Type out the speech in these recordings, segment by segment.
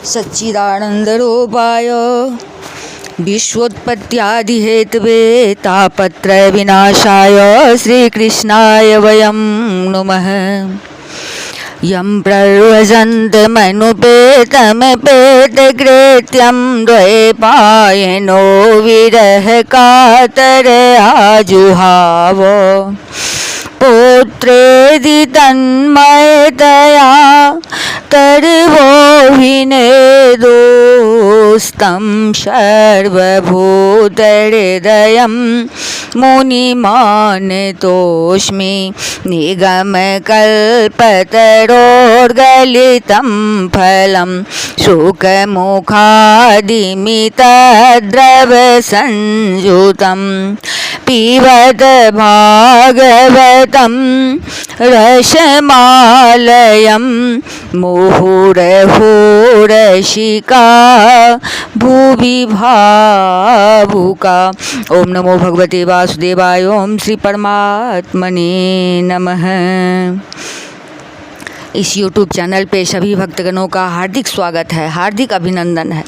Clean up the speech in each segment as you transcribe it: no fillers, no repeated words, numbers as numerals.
सच्चिदानन्दरूपाय विश्वोत्पत्त्यादिहेतवे तापत्रयविनाशाय श्रीकृष्णाय वयं नुमः। यं प्रव्रजन्तमनुपेतमपेतकृत्यं द्वैपायनो विरहकातर आजुहाव पुत्रेदि तन्मयतया तर्वोऽभिनेदोस्तं सर्वभूतहृदयं मुनिमानतोऽस्मि। निगमकल्पतरोर्गलितं फलं शुकमुखादिमितद्रवसंयुतं पिबत भागवतं रसमालयं मुहुरहुरसिका भुवि भावुका। ओम नमो भगवते वासुदेवाय। ओम श्री परमात्मने नमः। इस YouTube चैनल पे सभी भक्तगणों का हार्दिक स्वागत है, हार्दिक अभिनंदन है।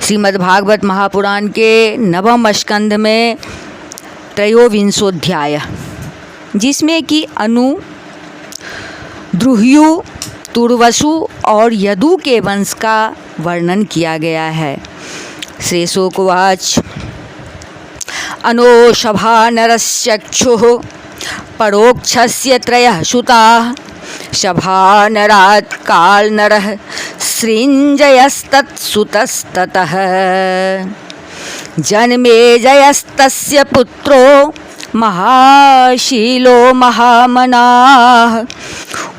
श्रीमद् भागवत महापुराण के नवम स्कंध में त्रयोविंशोध्याय, जिसमें कि अनु, द्रुह्यु, तुर्वसु और यदु के वंश का वर्णन किया गया है। श्री शुकवाच अनो शभानरश्चक्षुः परोक्षस्य त्रयः सुताः शभानरात् कालनरः सृञ्जयस्तत्सुतस्ततः जन्मेजयस्तस्य पुत्रो महाशीलो महामनाः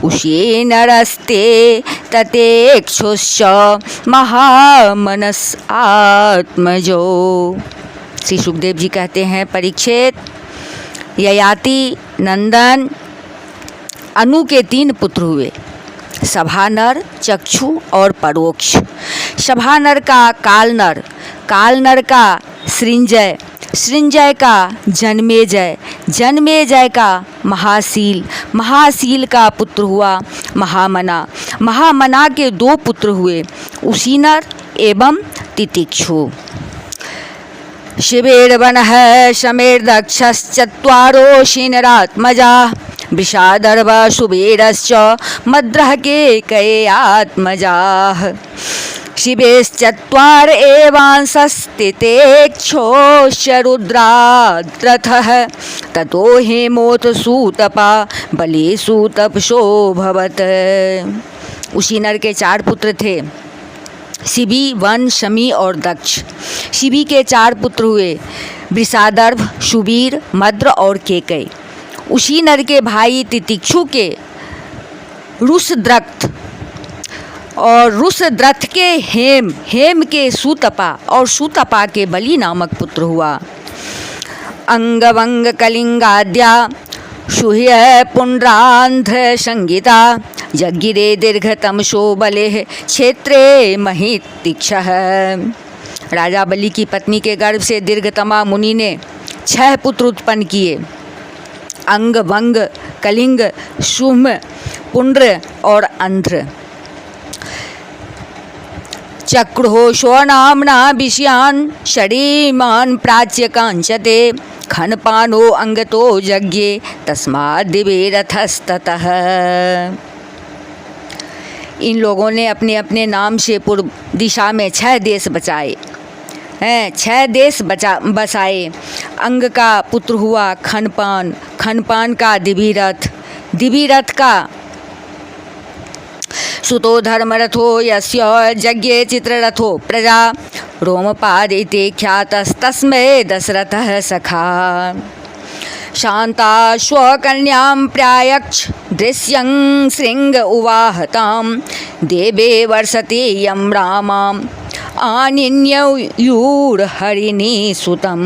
उशेनरस्ते ततेक्षुश्च महामनस आत्मजो। श्री सुखदेव जी कहते हैं, परीक्षित, ययाति, नंदन, अनु के 3 पुत्र हुए, सभानर, चक्षु और परोक्ष। सभानर का कालनर, कालनर का सृंजय, सृंजय का जन्मेजय, जन्मेजय का महाशील, महाशील का पुत्र हुआ महामना, महामना के 2 पुत्र हुए, उशीनर एवं तितिक्षु। शिवेर्वनः शमेर्दक्षश्चत्वारो शीनरात्मजा वृषादर्वा सुबेरश्च मद्रः केकय्यात्मजाः शिवेश्चत्वार एवांसस्तितेक्षोश्च रुद्राद्रथः ततो हेमोत सूतपा बलि सूतपशोऽभवत्। उशीनर के 4 पुत्र थे, शिबी, वन, शमी और दक्ष। शिबी के 4 पुत्र हुए, वृषादर्भ, सुबीर, मद्र और केकय। उशीनर के भाई तितिक्षु के रुसद्रथ और रुसद्रथ के हेम, हेम के सूतपा और सूतपा के बलि नामक पुत्र हुआ। अंगवंग कलिंगाद्या सुह्य पुंड्रांध्र संगीता जगिरे दीर्घतमसो बले क्षेत्रे महितिक्षः। राजा बलि की पत्नी के गर्भ से दीर्घतमा मुनि ने 6 पुत्र उत्पन्न किए, अंग, वंग, कलिंग, सुह्म, पुंड्र और अंध्र। चक्रुः नामना विषयान् शरीमान् प्राच्य कांचते खनपानो अंगतो यज्ञे तस्माद् दिवे रथस्ततः। इन लोगों ने अपने अपने नाम से पूर्व दिशा में 6 देश बचाए हैं, 6 देश बसाए। अंग का पुत्र हुआ खनपान, खनपान का दिभिरथ, दिभिरथ का सुतो धर्मरथो यस्य यज्ञे चित्ररथो प्रजा रोमपाद इति ख्यातस्तस्मै दशरथः सखा। शान्ताश्वकन्यां प्रायच्छ दृश्यं शृंग उवाहतां देवे वर्षति यं रामाम् आनिन्ययूर्हरिणी सुतं।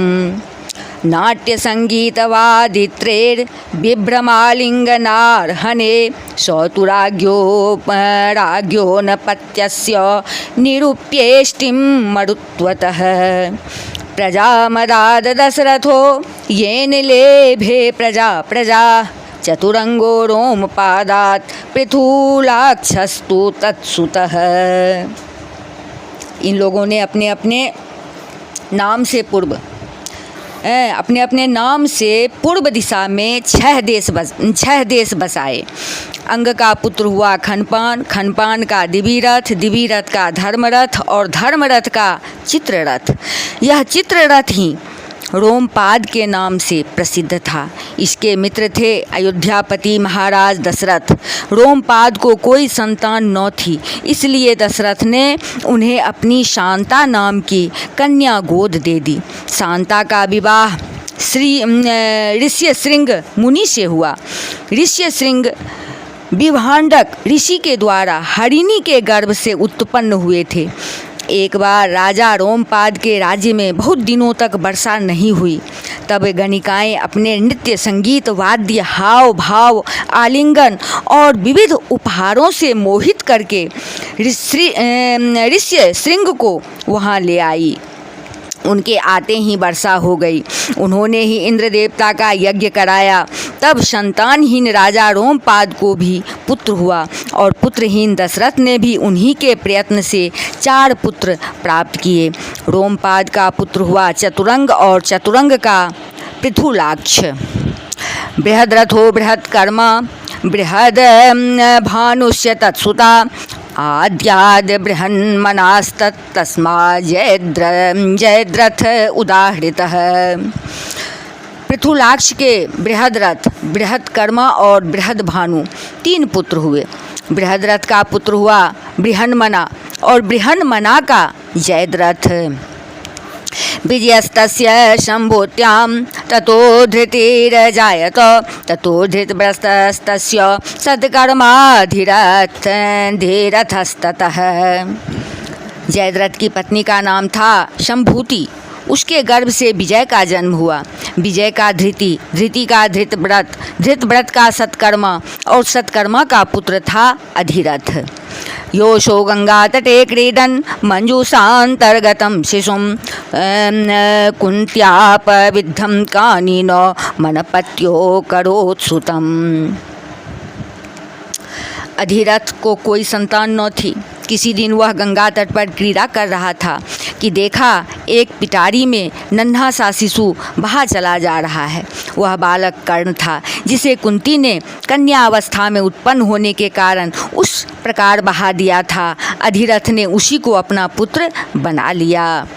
नाट्यसङ्गीतवादित्रेर्बिभ्रमालिङ्गनार्हणे सौतुराज्ञो नपत्यस्य निरूप्येष्टिं मरुत्वतः। प्रजामदाद दशरथो येन लेभे प्रजा चतुरंगो रोमपादात् पृथुलाक्षस्तु तत्सुतः। इन लोगों ने अपने अपने नाम से पूर्व दिशा में 6 देश बसाए। अंग का पुत्र हुआ खनपान, खनपान का दिविरथ, दिविरथ का धर्मरथ और धर्मरथ का चित्ररथ। यह चित्ररथ ही रोमपाद के नाम से प्रसिद्ध था। इसके मित्र थे अयोध्यापति महाराज दशरथ। रोमपाद को कोई संतान न थी, इसलिए दशरथ ने उन्हें अपनी शांता नाम की कन्या गोद दे दी। शांता का विवाह ऋष्यशृंग मुनि से हुआ। ऋष्यशृंग विभांडक ऋषि के द्वारा हरिणी के गर्भ से उत्पन्न हुए थे। एक बार राजा रोमपाद के राज्य में बहुत दिनों तक वर्षा नहीं हुई। तब गणिकाएं अपने नृत्य, संगीत, वाद्य, हाव भाव, आलिंगन और विविध उपहारों से मोहित करके ऋष्यशृंग को वहाँ ले आई। उनके आते ही वर्षा हो गई। उन्होंने ही इंद्र देवता का यज्ञ कराया। तब संतानहीन राजा रोमपाद को भी पुत्र हुआ और पुत्रहीन दशरथ ने भी उन्हीं के प्रयत्न से 4 पुत्र प्राप्त किए। रोमपाद का पुत्र हुआ चतुरंग और चतुरंग का पृथुलाक्ष। बृहद्रथो बृहत्कर्मा बृहद भानुष्य तत्सुता आद्याद बृहन्मनास्तस्मा जयद्रथ उदाहृतः। पृथुलाक्ष के बृहद्रथ, बृहत्कर्मा और बृहद्भानु 3 पुत्र हुए। बृहद्रथ का पुत्र हुआ बृहन्मना और बृहन्मना का जयद्रथ। विजयस्तस्य शम्भूत्यां ततो धृतिर्जायत ततो धृतव्रतस्तस्य सत्कर्माधिरथस्ततः। जयद्रथ की पत्नी का नाम था शम्भूति। उसके गर्भ से विजय का जन्म हुआ। विजय का धृति, धृति का धृतव्रत, धृतव्रत का सत्कर्मा और सत्कर्मा का पुत्र था अधिरथ। योषो गंगा तटे क्रीडन मंजूषांतर्गतम शिशुम कुंत्यापविद्धम कानिनो मनपत्यो करोत्सुतम। अधिरथ को कोई संतान न थी। किसी दिन वह गंगा तट पर क्रीड़ा कर रहा था कि देखा एक पिटारी में नन्हा सा शिशु बहा चला जा रहा है। वह बालक कर्ण था, जिसे कुंती ने कन्या अवस्था में उत्पन्न होने के कारण उस प्रकार बहा दिया था। अधिरथ ने उसी को अपना पुत्र बना लिया।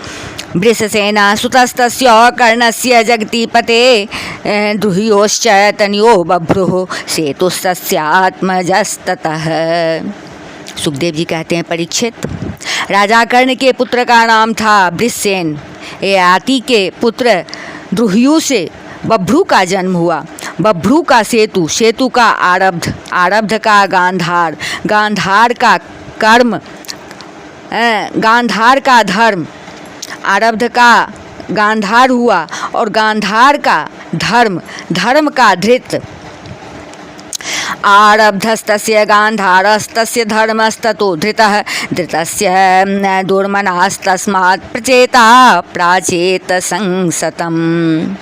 वृषसेना सुतस्तस्य कर्णस्य जगतीपते द्रुह्योश्च तनयो बभ्रुः सेतुस्तस्यात्मजस्ततः। सुखदेव जी कहते हैं, परीक्षित, राजा कर्ण के पुत्र का नाम था वृषसेन। ययाति के पुत्र द्रुह्यु से बभ्रू का जन्म हुआ। बभ्रू का सेतु, सेतु का आरब्ध, आरब्ध का गांधार, गांधार का कर्म, गांधार का धर्म, आरब्ध का गांधार हुआ और गांधार का धर्म, धर्म का धृत। आरब्धस्तस्य गांधारस्तस्य धर्मस्ततो धृतः, धृतस्य दुर्मनास्तस्मात् प्रचेता प्राचेत संसतम्।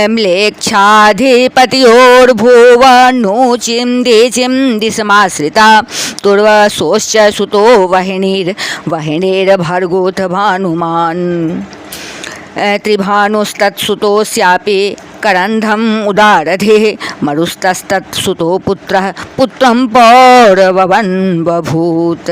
म्लेच्छाधिपतियोर्भुवनोचिं देचिं दिशमाश्रिता तुर्वसोश्च सुतो वहिनीर्भर्गोथ भानुमान्। त्रिभानुस्तत्सुतोऽस्यापि करन्धम् उदारधेः मरुस्तस्तत्सुतो पुत्रः पुत्रं पौरवन् बभूत्।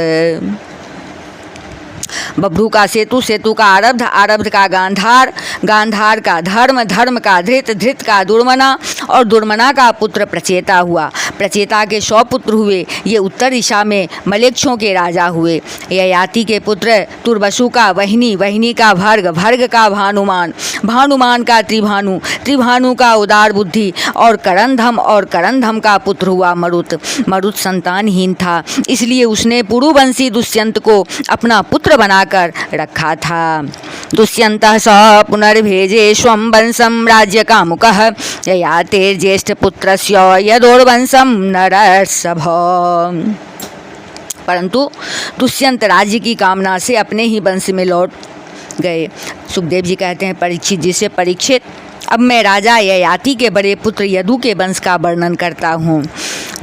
बभ्रू का सेतु, सेतु का आरब्ध, आरब्ध का गांधार, गांधार का धर्म, धर्म का धृत, धृत का दुर्मना और दुर्मना का पुत्र प्रचेता हुआ। प्रचेता के 100 पुत्र हुए। ये उत्तर दिशा में मलेच्छों के राजा हुए। ययाति के पुत्र तुर्वसु का वहिनी, वहिनी का भर्ग, भर्ग का भानुमान, भानुमान का त्रिभानु, त्रिभानु का उदार बुद्धि और करंधम का पुत्र हुआ मरुत। मरुत संतानहीन था, इसलिए उसने पुरुवंशी दुष्यंत को अपना पुत्र बनाकर रखा था। दुष्यन्तः स पुनर्भेजे स्वं वंशं राज्यकामुकः ययातेर्ज्येष्ठपुत्रस्य यदोर्वंशं नरसभ। परंतु दुष्यंत राज्य की कामना से अपने ही वंश में लौट गए। सुखदेव जी कहते हैं परीक्षित जी से, परीक्षित, अब मैं राजा ययाति के बड़े पुत्र यदु के वंश का वर्णन करता हूँ।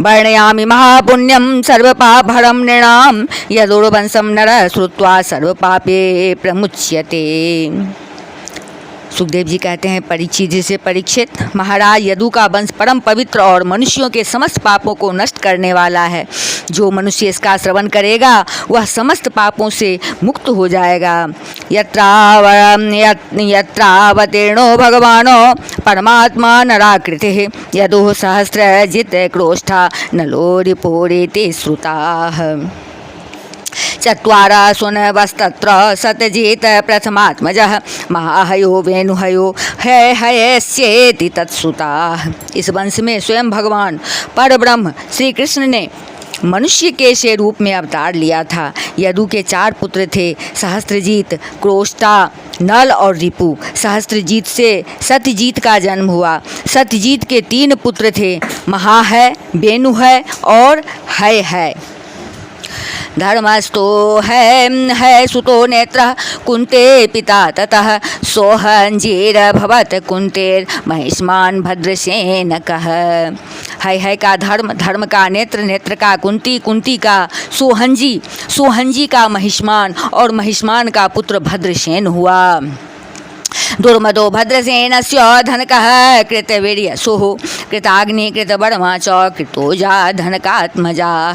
वर्णयामि महापुण्यं सर्वपापहरं नृणां यदुर्वंशं नरः श्रुत्वा सर्वपापे प्रमुच्यते। सुखदेव जी कहते हैं परीक्षित जी से, परीक्षित महाराज यदु का वंश परम पवित्र और मनुष्यों के समस्त पापों को नष्ट करने वाला है। जो मनुष्य इसका श्रवण करेगा वह समस्त पापों से मुक्त हो जाएगा। यत्रावतीर्णो भगवानो परमात्मा नराकृतिः यदुः सहस्रजित क्रोष्ठा नलो रिपोरेति श्रुताः। चत्वारा सुनवस्तत्र सतजित प्रथमात्मजः महाहयो वेणुहयो हयस्येति तत्सुताः। इस वंश में स्वयं भगवान परब्रह्म श्री कृष्ण ने मनुष्य के से रूप में अवतार लिया था। यदु के 4 पुत्र थे, सहस्त्रजीत, क्रोष्टा, नल और रिपु। सहस्त्रजीत से सत्यजीत का जन्म हुआ। सत्यजीत के 3 पुत्र थे, महा है, वेणु है और हय है। धर्मस्थो है सुतो नेत्रः कुंते पिता ततः सोहंजीरभवत् कुंतेर महिष्मान् भद्रसेनकः। है का धर्म, धर्म का नेत्र, नेत्र का कुंती, कुंती का सोहंजी, सोहंजी का महिष्मान और महिष्मान का पुत्र भद्रसेन हुआ। दुर्मदो भद्रसेनस्य धनकः कृतवीर्यसुः कृताग्नि कृतवर्मा च कृतोजा धनकात्मजा।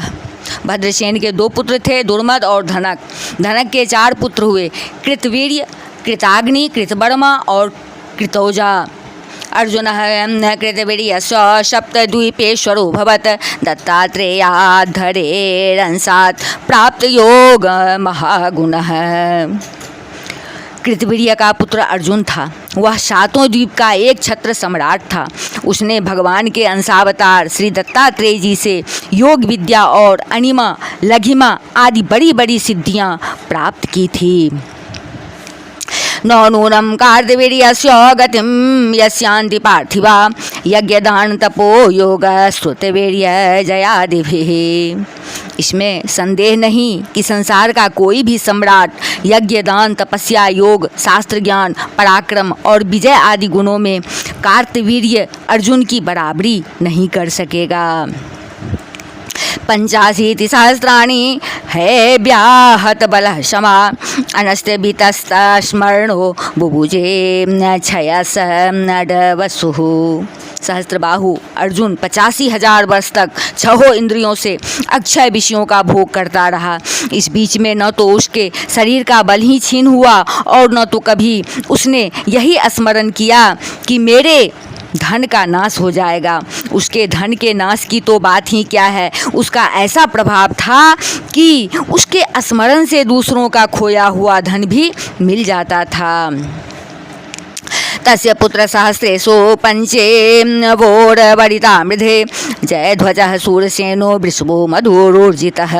भद्रसेन के 2 पुत्र थे, दुर्मद और धनक। धनक के 4 पुत्र हुए, कृतवीर्य, कृताग्नि, कृतवर्मा और कृतोजा। अर्जुन कृतवीर्यस्य सप्तद्वीपेश्वरो भवत् दत्तात्रेयाद्धरेरंसात् प्राप्त योग महागुणः। कृतवीर्य का पुत्र अर्जुन था। वह 7 द्वीप का एक छत्र सम्राट था। उसने भगवान के अंशावतार श्री दत्तात्रेय जी से योग विद्या और अनिमा, लघिमा आदि बड़ी बड़ी सिद्धियां प्राप्त की थी। नूनम कार्तवीर्यस्य गतिम यस्यान्ति पार्थिवा यज्ञदान तपो योग श्रुतवीर्य जयादिभिः। इसमें संदेह नहीं कि संसार का कोई भी सम्राट यज्ञ, दान, तपस्या, योग, शास्त्र ज्ञान, पराक्रम और विजय आदि गुणों में कार्तवीर्य अर्जुन की बराबरी नहीं कर सकेगा। 85 सहस्राणि है व्याहत बलः क्षमा अनस्ते बीतस्तस्मरणो बुभुजे क्षयस नडवसुः। सहस्त्रबाहु अर्जुन 85,000 वर्ष तक 6 इंद्रियों से अक्षय विषयों का भोग करता रहा। इस बीच में न तो उसके शरीर का बल ही छीन हुआ और न तो कभी उसने यही स्मरण किया कि मेरे धन का नाश हो जाएगा। उसके धन के नाश की तो बात ही क्या है, उसका ऐसा प्रभाव था कि उसके स्मरण से दूसरों का खोया हुआ धन भी मिल जाता था। तस्य पुत्र सहस्रेषु पंचेवोरवरिता मृधे जयध्वजः शूरसेनो वृषभो मधुरोर्जितः।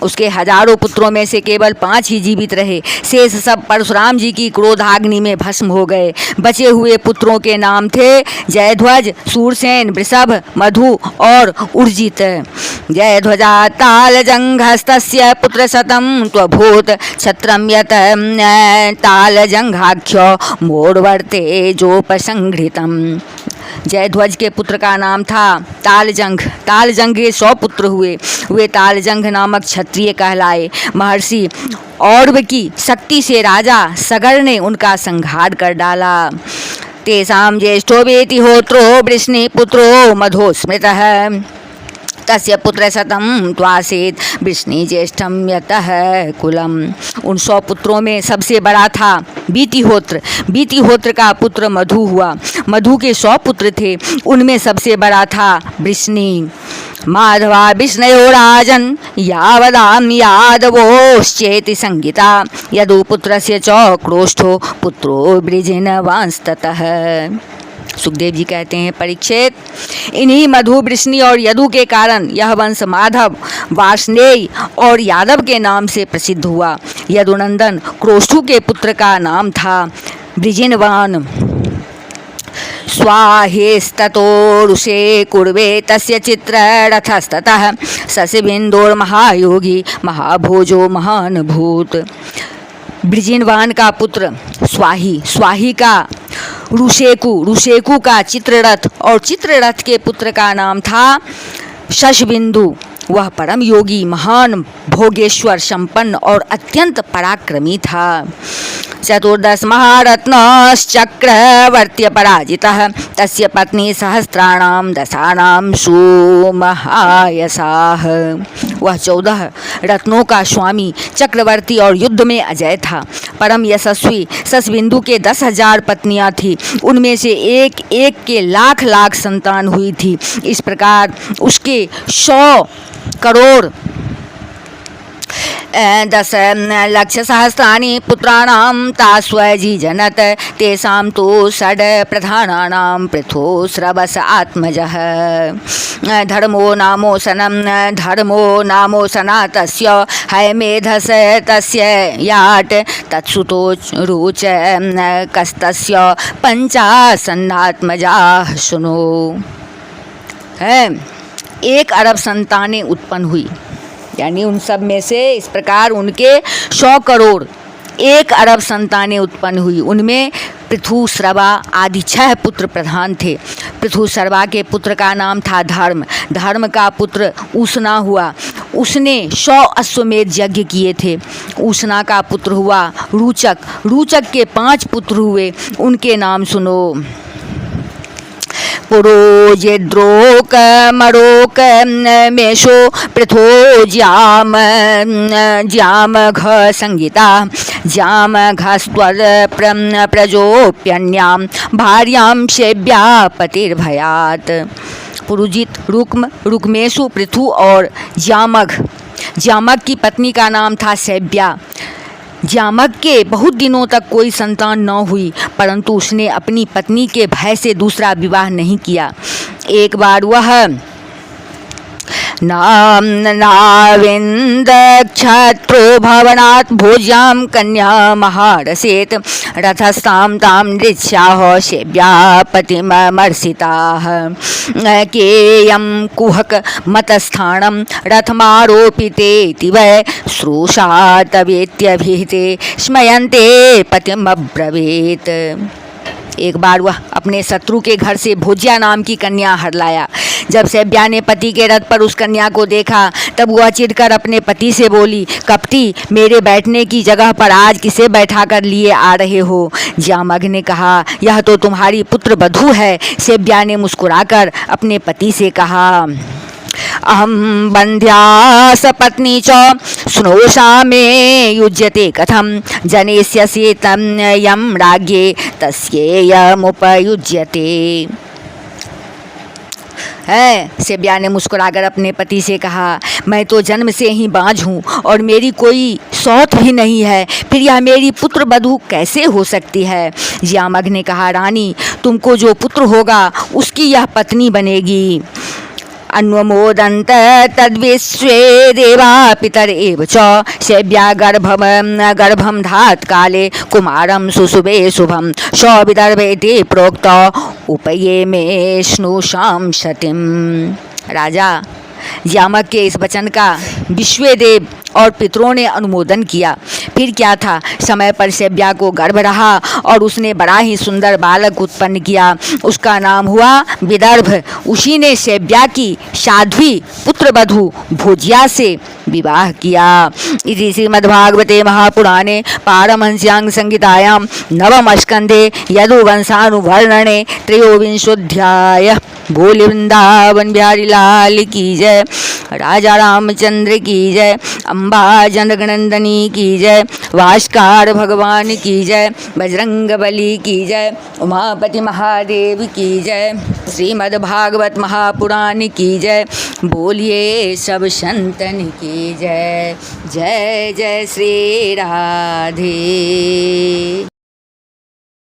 उसके हजारों पुत्रों में से केवल 5 ही जीवित रहे। शेष सब परशुराम जी की क्रोधाग्नि में भस्म हो गए। बचे हुए पुत्रों के नाम थे जयध्वज, शूरसेन, वृषभ, मधु और उर्जित। जयध्वजा तालजंघस्तस्य पुत्रशतं त्वभूत छत्रं यत् तालजंघाख्यो मोर्वर्ते जोपसंघृतम। जयध्वज के पुत्र का नाम था तालजंघ। तालजंघ के 100 पुत्र हुए। वे तालजंघ नामक क्षत्रिय कहलाए। महर्षि औरव की शक्ति से राजा सगर ने उनका संहार कर डाला। तेषां ज्येष्ठो वेति होत्रो वृष्णिपुत्रो मधो स्मृतः तस्य पुत्रशतं त्वासीत् वृष्णि ज्येष्ठं यतः कुलम। उन 100 पुत्रों में सबसे बड़ा था बीतिहोत्र। बीतिहोत्र का पुत्र मधु हुआ। मधु के 100 पुत्र थे, उनमें सबसे बड़ा था वृष्णि। माधवा विष्णयो राजन् यावदां यादवोश्चेति संगीता यदुपुत्रस्य च क्रोष्ठो पुत्रो वृजिनवांस्ततः। सुखदेव जी कहते हैं परीक्षित, इन्हीं मधु, वृष्णि और यदु के कारण यह वंश माधव, वार्ष्णेय और यादव के नाम से प्रसिद्ध हुआ। यदुनंदन क्रोष्ठु के पुत्र का नाम था वृजिनवान। स्वाहेस्ततोरुषे कुर्वे तस्य चित्ररथस्ततः शशिबिन्दुर्महायोगी महाभोजो महान भूत। वृजिनवान का पुत्र स्वाही, स्वाही का ऋषेकु, ऋषेकु का चित्ररथ और चित्ररथ के पुत्र का नाम था शशबिंदु वह परम योगी, महान भोगेश्वर, संपन्न और अत्यंत पराक्रमी था। चतुर्दश महारत्नश्चक्रवर्त्य पराजितः तस्य पत्नी सहस्राणां दशानां सुमहायसाः। वह 14 रत्नों का स्वामी, चक्रवर्ती और युद्ध में अजय था। परम यशस्वी शशबिंदु के 10,000 पत्नियां थीं, उनमें से एक एक के लाख लाख संतान हुई थी। इस प्रकार उसके 100 करोड़ 10 लक्ष सहस्राणि पुत्राणां तास्वजीजनत तेषां तु षड् प्रधानानां पृथुस्रवस आत्मजः। धर्मो नामोसना तस्य हयमेधस तस्य याट तत्सुतो रुच कस्तस्य पंचासन्नात्मजाः सुनो। 1 अरब संतानें उत्पन्न हुई, यानी उन सब में से इस प्रकार उनके 100 करोड़ 1 अरब संतानें उत्पन्न हुई। उनमें पृथु, श्रवा आदि 6 पुत्र प्रधान थे। पृथु श्रवा के पुत्र का नाम था धर्म। धर्म का पुत्र ऊष्णा हुआ, उसने 100 अश्वमेध यज्ञ किए थे। ऊष्णा का पुत्र हुआ रुचक, रुचक के 5 पुत्र हुए, उनके नाम सुनो। पुरोजिद्रोक मरोक मेषो पृथो ज्यामघ संगीता ज्यामघस्त्वर प्रजोप्यन्यां भार्यां सेव्या पतिर्भयात्। पुरुजित, रुक्म, रुक्मेशु, पृथु और ज्यामघ। ज्यामघ की पत्नी का नाम था सेव्या। ज्यामघ के बहुत दिनों तक कोई संतान न हुई, परंतु उसने अपनी पत्नी के भय से दूसरा विवाह नहीं किया। एक बार वह नाविंद क्षत्रो भवनात् भोज्यां कन्या महारसेत रथस्तां तां नृत्स्याः सेव्या पतिमर्षिताः। केयं कुहक मतस्थानं रथमारोपितेति वै श्रूषा तवेत्यभिहिते स्मयन्ते पतिमब्रवीत्। एक बार वह अपने शत्रु के घर से भोज्या नाम की कन्या हर लाया। जब सेव्या ने पति के रथ पर उस कन्या को देखा, तब वह चिढ़कर अपने पति से बोली, कपटी, मेरे बैठने की जगह पर आज किसे बैठा कर लिए आ रहे हो? ज्यामघ ने कहा, यह तो तुम्हारी पुत्र वधू है। सेव्या ने मुस्कुराकर अपने पति से कहा, अहं बंध्या सपत्नी च स्नोषा मे युज्यते कथं जनेष्यसि तं यं राज्ञे तस्येयमुपयुज्यते। सेव्या ने मुस्कुराकर अपने पति से कहा, मैं तो जन्म से ही बाँझ हूँ और मेरी कोई सौत भी नहीं है, फिर यह मेरी पुत्र वधू कैसे हो सकती है? ज्यामघ ने कहा, रानी, तुमको जो पुत्र होगा उसकी यह पत्नी बनेगी। अन्वमोदन्त तद्विश्वे देवा पितर एव च सेव्या गर्भं धात् काले कुमारं सुशुभे शुभं स विदर्भेति प्रोक्त उपये मे स्नुषां सतीं। राजा ज्यामघ के इस वचन का विश्वेदेव और पितरों ने अनुमोदन किया। फिर क्या था, समय पर सेव्या को गर्भ रहा और उसने बड़ा ही सुंदर बालक उत्पन्न किया। उसका नाम हुआ विदर्भ। उसी ने सेव्या की साध्वी पुत्रवधू भोज्या से विवाह किया। इति श्रीमद्भागवते महापुराणे पारमहंस्यां संहितायां नवम स्कंधे यदुवंशानुवर्णने त्रयोविंशोऽध्यायः। बोले वृंदावन बिहारी लाल की जय, राजा रामचंद्र की जय, अम्बा जनकनंदनी की जय, भास्कर भगवान की जय, बजरंगबली की जय, उमापति महादेव की जय, श्रीमद्भागवत महापुराण की जय। बोलिए सब संतन की जय। जय जय श्री राधे।